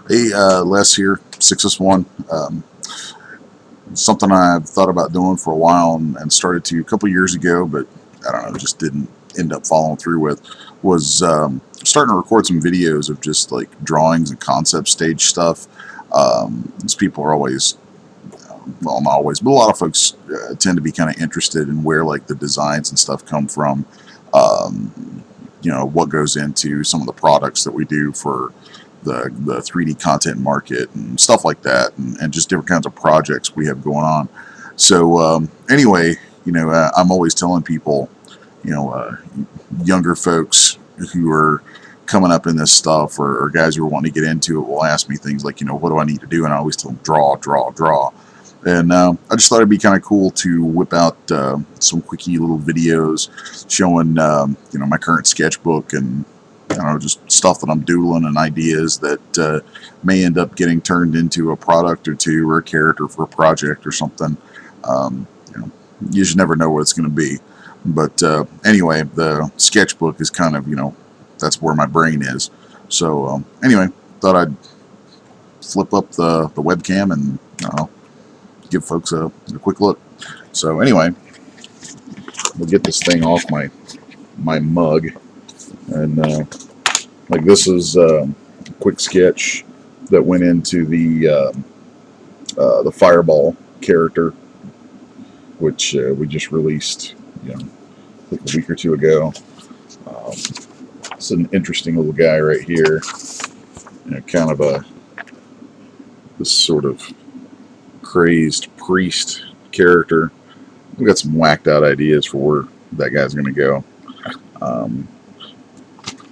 Hey, Les here, 6S1. Something I've thought about doing for a while and started to a couple years ago, but I don't know, just didn't end up following through with, was starting to record some videos of just like drawings and concept stage stuff. These people are always, well, not always, but a lot of folks tend to be kind of interested in where like the designs and stuff come from. What goes into some of the products that we do for the 3D content market and stuff like that, and just different kinds of projects we have going on. So anyway, I'm always telling people, younger folks who are coming up in this stuff, or guys who are wanting to get into it, will ask me things like, what do I need to do? And I always tell them, draw, draw, draw. And I just thought it'd be kind of cool to whip out some quickie little videos showing, my current sketchbook and, I don't know, just stuff that I'm doodling and ideas that may end up getting turned into a product or two or a character for a project or something. You just never know what it's going to be. But anyway, the sketchbook is kind of, that's where my brain is. So anyway, thought I'd flip up the webcam and, give folks a quick look. So anyway, we'll get this thing off my mug. And like, this is a quick sketch that went into the Fireball character, which we just released, like a week or two ago. It's an interesting little guy right here, kind of this sort of crazed priest character. We've got some whacked out ideas for where that guy's going to go.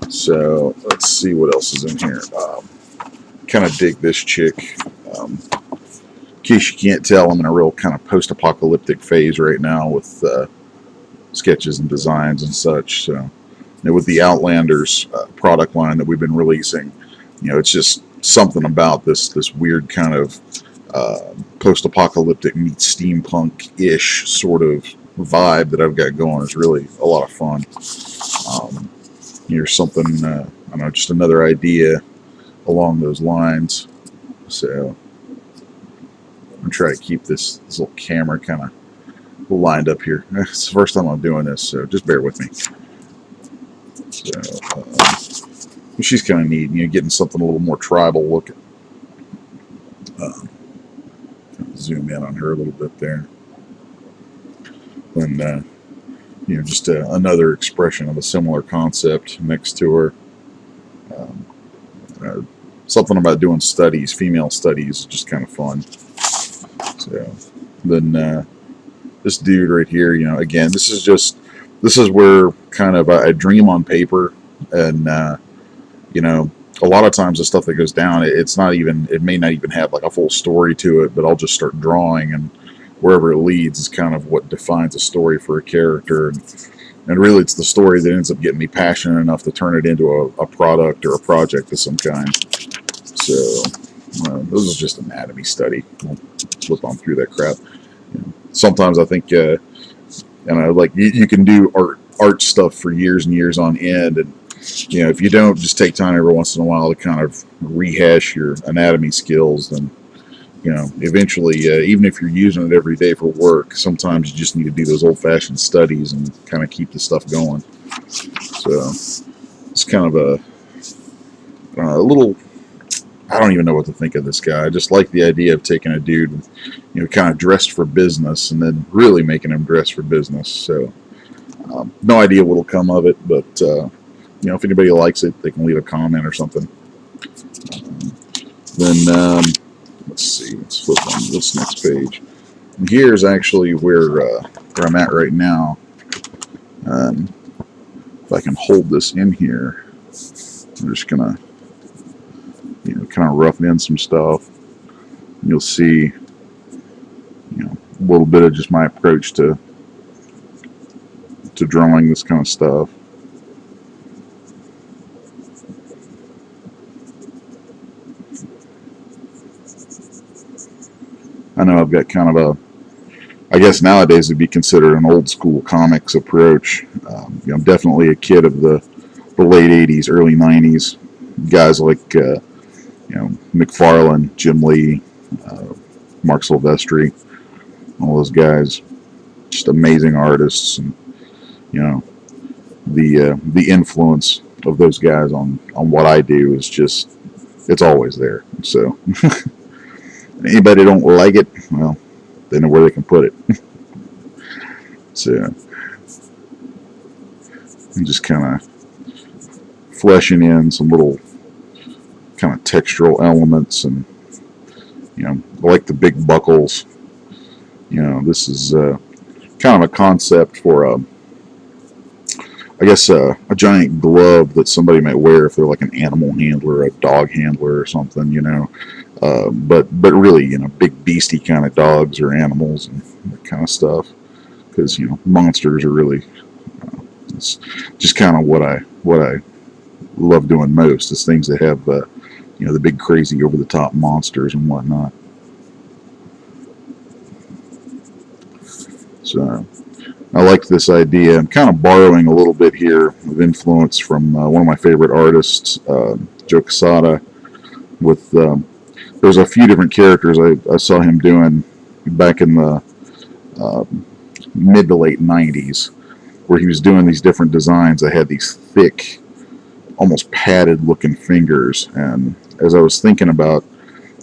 So let's see what else is in here. Kind of dig this chick. In case you can't tell, I'm in a real kind of post-apocalyptic phase right now with sketches and designs and such. So, with the Outlanders product line that we've been releasing, it's just something about this weird kind of post-apocalyptic meets steampunk-ish sort of vibe that I've got going. Is really a lot of fun. Here's something, I don't know, just another idea along those lines. So I'm trying to keep this little camera kind of lined up here. It's the first time I'm doing this, so just bear with me. So she's kind of neat, getting something a little more tribal looking. Zoom in on her a little bit there. And just another expression of a similar concept next to her. Something about doing studies, female studies, just kind of fun. So then this dude right here, again, this is where kind of I dream on paper, and a lot of times the stuff that goes down, it may not even have like a full story to it, but I'll just start drawing, and wherever it leads is kind of what defines a story for a character. And really, it's the story that ends up getting me passionate enough to turn it into a product or a project of some kind. So this is just anatomy study. We'll flip on through that crap. Sometimes I think, like you can do art stuff for years and years on end, and if you don't just take time every once in a while to kind of rehash your anatomy skills, then eventually, even if you're using it every day for work, sometimes you just need to do those old-fashioned studies and kind of keep the stuff going. So it's kind of a little, I don't even know what to think of this guy. I just like the idea of taking a dude, kind of dressed for business, and then really making him dress for business. So no idea what'll come of it, but if anybody likes it, they can leave a comment or something. Then let's see, let's flip on this next page. And here's actually where I'm at right now. If I can hold this in here, I'm just gonna, kind of roughen in some stuff. You'll see, a little bit of just my approach to drawing this kind of stuff. I know I've got kind of I guess nowadays it'd be considered an old school comics approach. I'm definitely a kid of the late 80s, early 90s. Guys like you know, McFarlane, Jim Lee, Mark Silvestri, all those guys, just amazing artists, and you know, the influence of those guys on what I do is just, it's always there. So anybody don't like it, well, they know where they can put it. So I'm just kind of fleshing in some little kind of textural elements, and you know, I like the big buckles. You know, this is kind of a concept for I guess a giant glove that somebody might wear if they're like an animal handler, a dog handler or something, you know. But really, you know, big beastie kind of dogs or animals and that kind of stuff, because you know, monsters are really it's just kind of what I love doing most, is things that have you know, the big crazy over the top monsters and whatnot. So I like this idea. I'm kind of borrowing a little bit here of influence from one of my favorite artists, Joe Quesada. With there's a few different characters I saw him doing back in the mid to late 90s, where he was doing these different designs that had these thick, almost padded looking fingers. And as I was thinking about,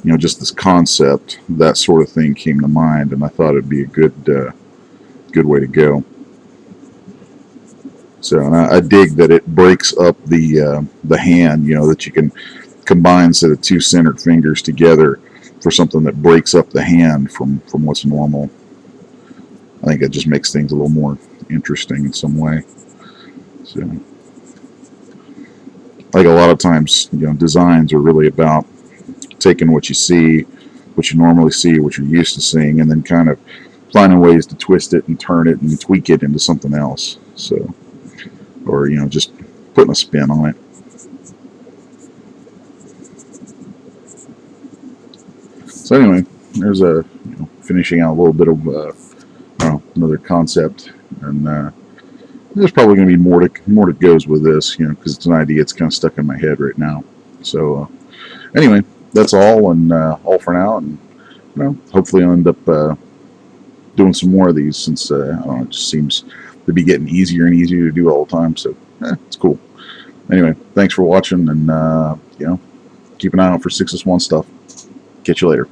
you know, just this concept, that sort of thing came to mind, and I thought it'd be a good way to go. So, and I dig that it breaks up the hand. You know, that you can combine set of two centered fingers together for something that breaks up the hand from what's normal. I think it just makes things a little more interesting in some way. So, like a lot of times, you know, designs are really about taking what you see, what you normally see, what you're used to seeing, and then kind of finding ways to twist it and turn it and tweak it into something else. So, or, you know, just putting a spin on it. So anyway, there's finishing out a little bit of another concept, and there's probably going to be more to goes with this, you know, because it's an idea that's kind of stuck in my head right now. So anyway, that's all, and all for now, and you know, hopefully I'll end up doing some more of these, since I don't know, it just seems to be getting easier and easier to do all the time. So it's cool. Anyway, thanks for watching, and you know, keep an eye out for 6S1 stuff. Catch you later.